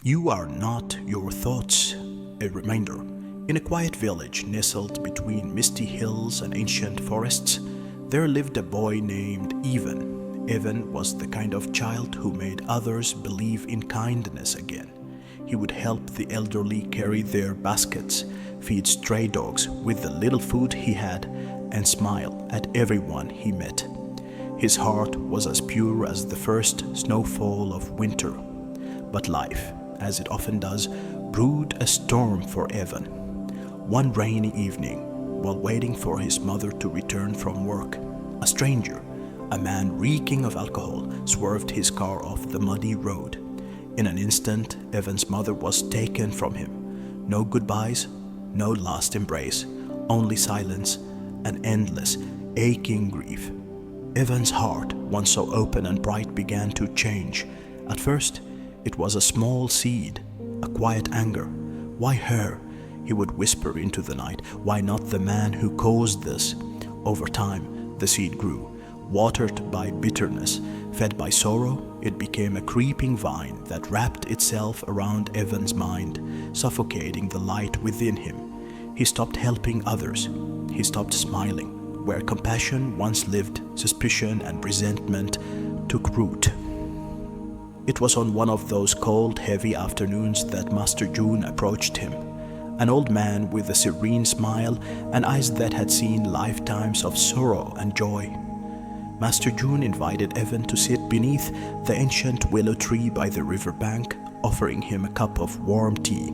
You are not your thoughts. A reminder. In a quiet village nestled between misty hills and ancient forests, there lived a boy named Evan. Evan was the kind of child who made others believe in kindness again. He would help the elderly carry their baskets, feed stray dogs with the little food he had, and smile at everyone he met. His heart was as pure as the first snowfall of winter. But life, as it often does, brewed a storm for Evan. One rainy evening, while waiting for his mother to return from work, a stranger, a man reeking of alcohol, swerved his car off the muddy road. In an instant, Evan's mother was taken from him. No goodbyes, no last embrace, only silence and endless, aching grief. Evan's heart, once so open and bright, began to change. At first, it was a small seed, a quiet anger. Why her? He would whisper into the night. Why not the man who caused this? Over time, the seed grew. Watered by bitterness, fed by sorrow, it became a creeping vine that wrapped itself around Evan's mind, suffocating the light within him. He stopped helping others. He stopped smiling. Where compassion once lived, suspicion and resentment took root. It was on one of those cold, heavy afternoons that Master June approached him. An old man with a serene smile and eyes that had seen lifetimes of sorrow and joy. Master June invited Evan to sit beneath the ancient willow tree by the river bank, offering him a cup of warm tea.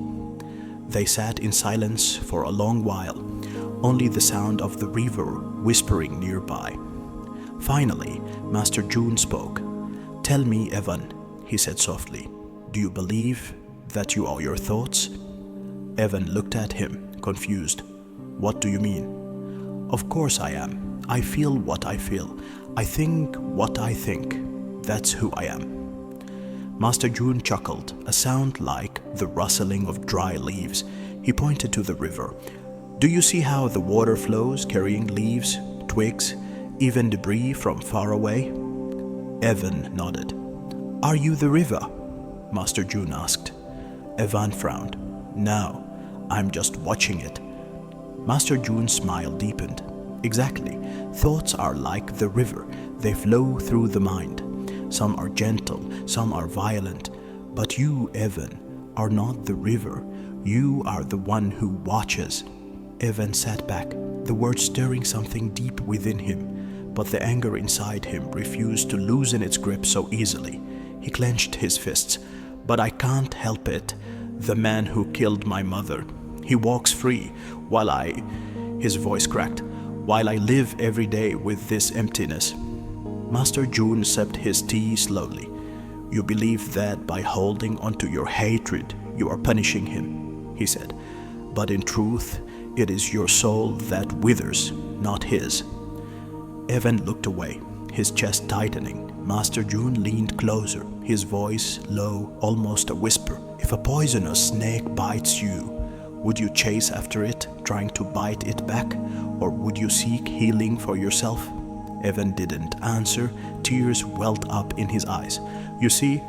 They sat in silence for a long while, only the sound of the river whispering nearby. Finally, Master June spoke. "Tell me, Evan," he said softly, "do you believe that you are your thoughts?" Evan looked at him, confused. "What do you mean?" "Of course I am. I feel what I feel. I think what I think. That's who I am." Master June chuckled, a sound like the rustling of dry leaves. He pointed to the river. "Do you see how the water flows, carrying leaves, twigs, even debris from far away?" Evan nodded. "Are you the river?" Master June asked. Evan frowned. "No, I'm just watching it." Master June's smile deepened. "Exactly. Thoughts are like the river. They flow through the mind. Some are gentle, some are violent. But you, Evan, are not the river. You are the one who watches." Evan sat back, the words stirring something deep within him, but the anger inside him refused to loosen its grip so easily. He clenched his fists. "But I can't help it. The man who killed my mother, he walks free while his voice cracked, while I live every day with this emptiness." Master June sipped his tea slowly. "You believe that by holding onto your hatred, you are punishing him," he said. "But in truth, it is your soul that withers, not his." Evan looked away, his chest tightening. Master June leaned closer, his voice low, almost a whisper. "If a poisonous snake bites you, would you chase after it, trying to bite it back? Or would you seek healing for yourself?" Evan didn't answer. Tears welled up in his eyes. "You see,"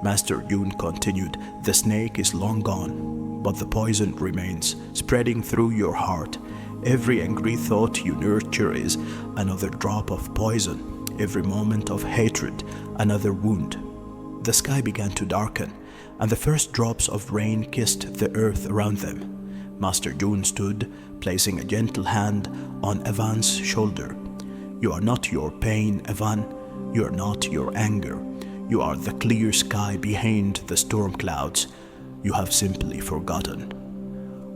Master June continued, "the snake is long gone, but the poison remains, spreading through your heart. Every angry thought you nurture is another drop of poison. Every moment of hatred, another wound." The sky began to darken, and the first drops of rain kissed the earth around them. Master June stood, placing a gentle hand on Evan's shoulder. "You are not your pain, Evan. You are not your anger. You are the clear sky behind the storm clouds. You have simply forgotten."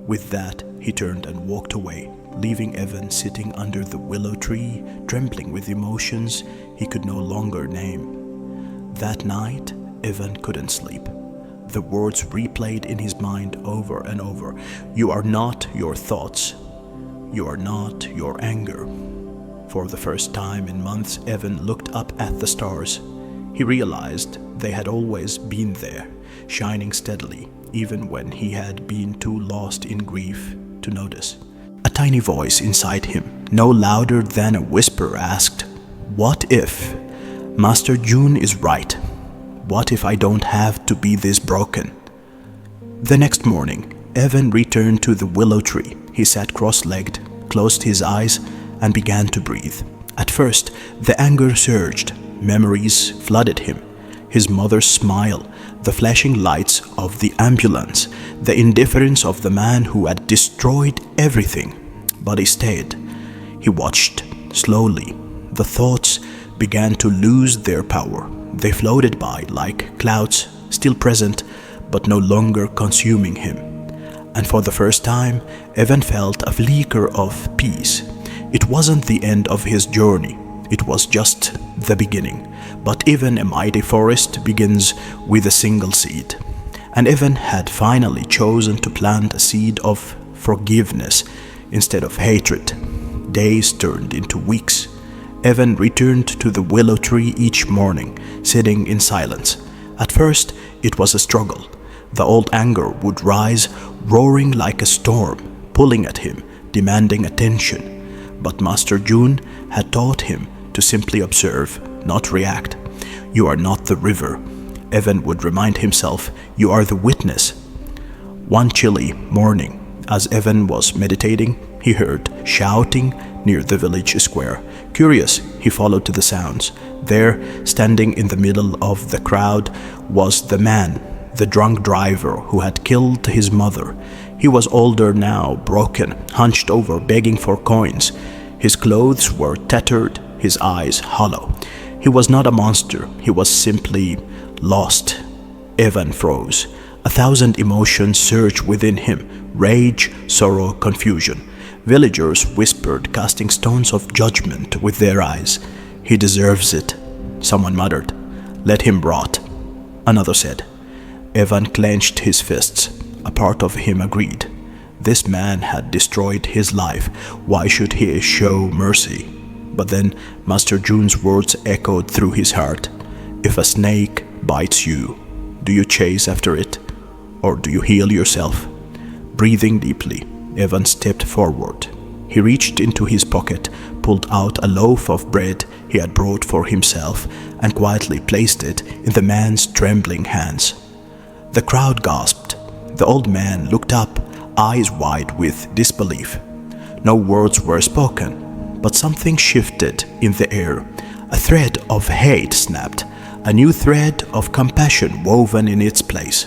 With that, he turned and walked away, leaving Evan sitting under the willow tree, trembling with emotions he could no longer name. That night, Evan couldn't sleep. The words replayed in his mind over and over. "You are not your thoughts. You are not your anger." For the first time in months, Evan looked up at the stars. He realized they had always been there, shining steadily, even when he had been too lost in grief to notice. A tiny voice inside him, no louder than a whisper, asked, "What if Master June is right? What if I don't have to be this broken?" The next morning, Evan returned to the willow tree. He sat cross-legged, closed his eyes, and began to breathe. At first, the anger surged. Memories flooded him. His mother's smile, the flashing lights of the ambulance, the indifference of the man who had destroyed everything. But he stayed. He watched. Slowly, the thoughts began to lose their power. They floated by like clouds, still present, but no longer consuming him. And for the first time, Evan felt a flicker of peace. It wasn't the end of his journey. It was just the beginning. But even a mighty forest begins with a single seed. And Evan had finally chosen to plant a seed of forgiveness instead of hatred. Days turned into weeks. Evan returned to the willow tree each morning, sitting in silence. At first, it was a struggle. The old anger would rise, roaring like a storm, pulling at him, demanding attention. But Master June had taught him to simply observe, not react. You are not the river. Evan would remind himself, you are the witness. One chilly morning, as Evan was meditating, he heard shouting near the village square. Curious, he followed to the sounds. There, standing in the middle of the crowd, was the man, the drunk driver who had killed his mother. He was older now, broken, hunched over, begging for coins. His clothes were tattered, his eyes hollow. He was not a monster, he was simply lost. Evan froze. 1,000 emotions surged within him: rage, sorrow, confusion. Villagers whispered, casting stones of judgment with their eyes. He deserves it, someone muttered. Let him rot, another said. Evan clenched his fists. A part of him agreed. This man had destroyed his life. Why should he show mercy? But then Master June's words echoed through his heart. If a snake bites you, do you chase after it, or do you heal yourself? Breathing deeply, Evan stepped forward. He reached into his pocket, pulled out a loaf of bread he had brought for himself, and quietly placed it in the man's trembling hands. The crowd gasped. The old man looked up, eyes wide with disbelief. No words were spoken, but something shifted in the air. A thread of hate snapped, a new thread of compassion woven in its place.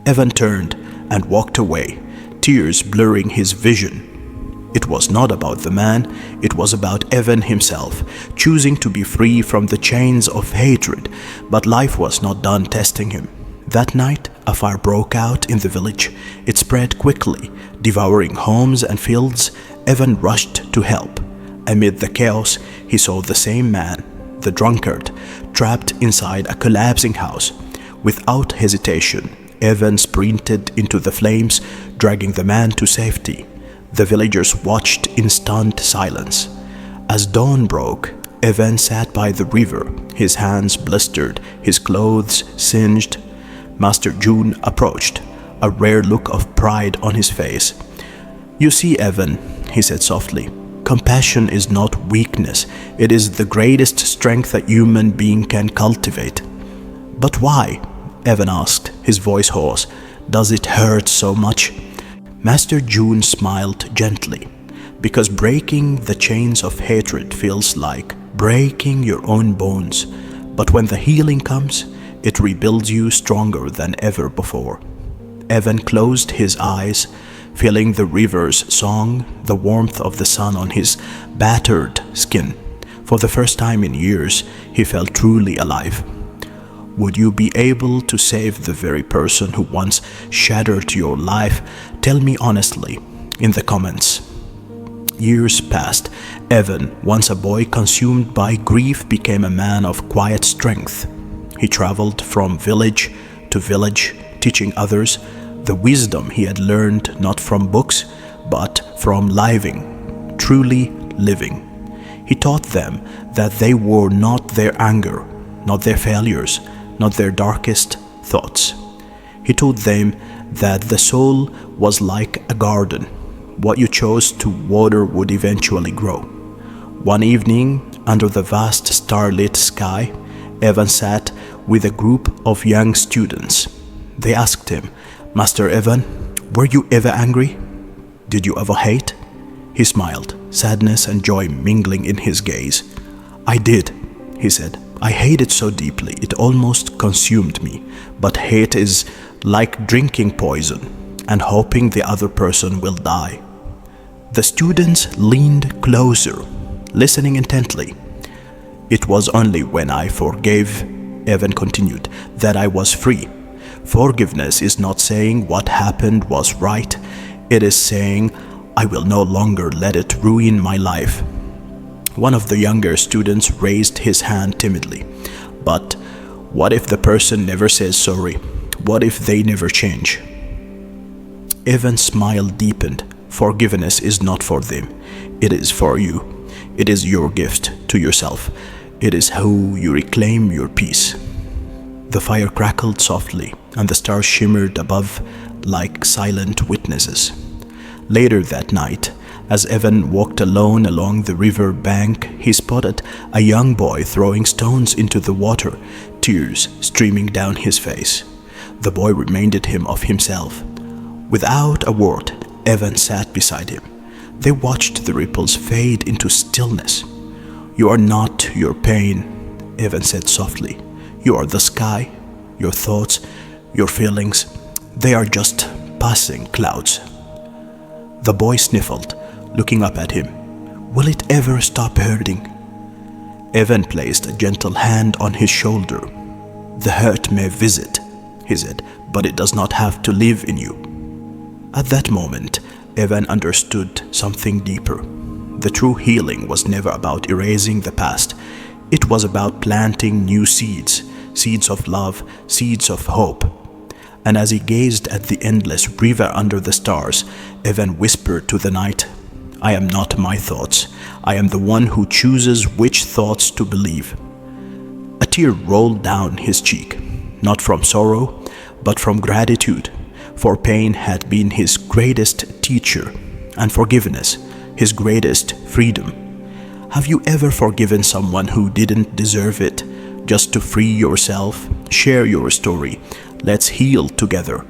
Evan turned and walked away, tears blurring his vision. It was not about the man, it was about Evan himself, choosing to be free from the chains of hatred. But life was not done testing him. That night, a fire broke out in the village. It spread quickly, devouring homes and fields. Evan rushed to help. Amid the chaos, he saw the same man, the drunkard, trapped inside a collapsing house. Without hesitation, Evan sprinted into the flames, dragging the man to safety. The villagers watched in stunned silence. As dawn broke, Evan sat by the river, his hands blistered, his clothes singed. Master June approached, a rare look of pride on his face. You see, Evan, he said softly, compassion is not weakness. It is the greatest strength a human being can cultivate. But why? Evan asked, his voice hoarse. Does it hurt so much? Master June smiled gently. Because breaking the chains of hatred feels like breaking your own bones. But when the healing comes, it rebuilds you stronger than ever before. Evan closed his eyes, feeling the river's song, the warmth of the sun on his battered skin. For the first time in years, he felt truly alive. Would you be able to save the very person who once shattered your life? Tell me honestly in the comments. Years passed. Evan, once a boy consumed by grief, became a man of quiet strength. He traveled from village to village, teaching others the wisdom he had learned not from books, but from living, truly living. He taught them that they were not their anger, not their failures, not their darkest thoughts. He told them that the soul was like a garden. What you chose to water would eventually grow. One evening, under the vast starlit sky, Evan sat with a group of young students. They asked him, Master Evan, were you ever angry? Did you ever hate? He smiled, sadness and joy mingling in his gaze. I did, he said. I hated so deeply, it almost consumed me. But hate is like drinking poison and hoping the other person will die. The students leaned closer, listening intently. It was only when I forgave, Evan continued, that I was free. Forgiveness is not saying what happened was right. It is saying, I will no longer let it ruin my life. One of the younger students raised his hand timidly. But what if the person never says sorry? What if they never change? Evan's smile deepened. Forgiveness is not for them. It is for you. It is your gift to yourself. It is how you reclaim your peace. The fire crackled softly, and the stars shimmered above like silent witnesses. Later that night, as Evan walked alone along the river bank, he spotted a young boy throwing stones into the water, tears streaming down his face. The boy reminded him of himself. Without a word, Evan sat beside him. They watched the ripples fade into stillness. You are not your pain, Evan said softly. You are the sky, your thoughts, your feelings. They are just passing clouds. The boy sniffled, looking up at him. Will it ever stop hurting? Evan placed a gentle hand on his shoulder. The hurt may visit, he said, but it does not have to live in you. At that moment, Evan understood something deeper. The true healing was never about erasing the past. It was about planting new seeds, seeds of love, seeds of hope. And as he gazed at the endless river under the stars, Evan whispered to the night, I am not my thoughts. I am the one who chooses which thoughts to believe. A tear rolled down his cheek, not from sorrow, but from gratitude, for pain had been his greatest teacher, and forgiveness his greatest freedom. Have you ever forgiven someone who didn't deserve it, just to free yourself? Share your story. Let's heal together.